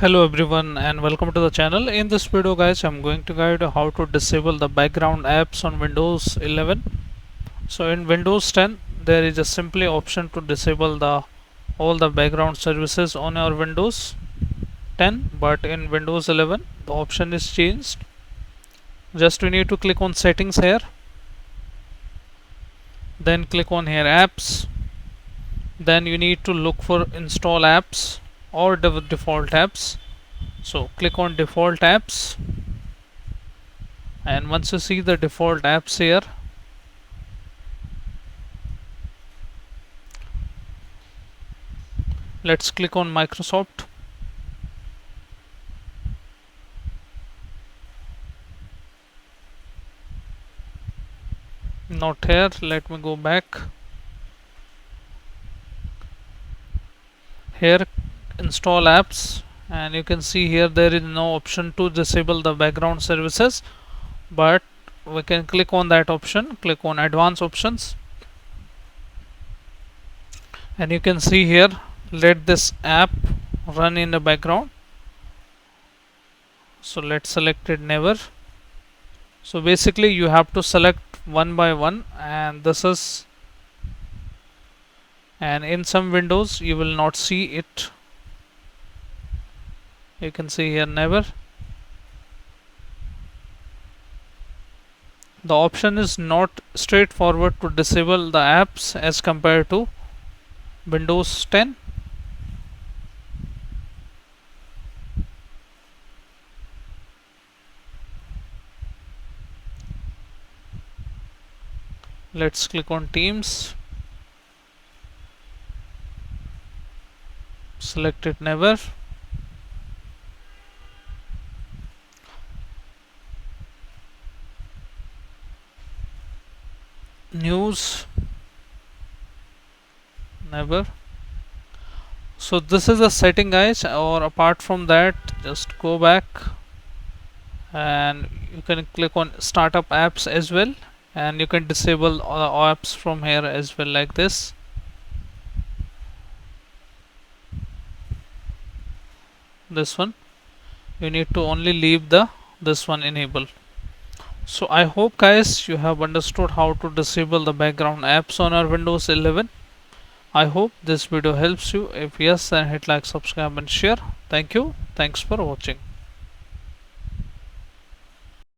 Hello everyone and welcome to the channel. In this video guys, I'm going to guide you how to disable the background apps on Windows 11. So in Windows 10 there is a simply option to disable the all the background services on your Windows 10, but in Windows 11 the option is changed. Just we need to click on settings here, then click on here apps, then you need to look for install apps or default apps. So click on default apps, and once you see the default apps here, let's click on Microsoft. Not here, let me go back. Here install apps, and you can see here there is no option to disable the background services, but we can click on that option. Click on advanced options, and you can see here let this app run in the background. So let's select it never. So basically you have to select one by one, and this is, and in some windows you will not see it. You can see here never. The option is not straightforward to disable the apps as compared to Windows 10. Let's click on Teams, select it never. News, never. So this is a setting guys, or apart from that just go back and you can click on startup apps as well, and you can disable all apps from here as well, like this. This one you need to only leave this one enable. So I hope guys you have understood how to disable the background apps on our Windows 11. I hope this video helps you. If yes, then hit like, subscribe and share. Thank you. Thanks for watching.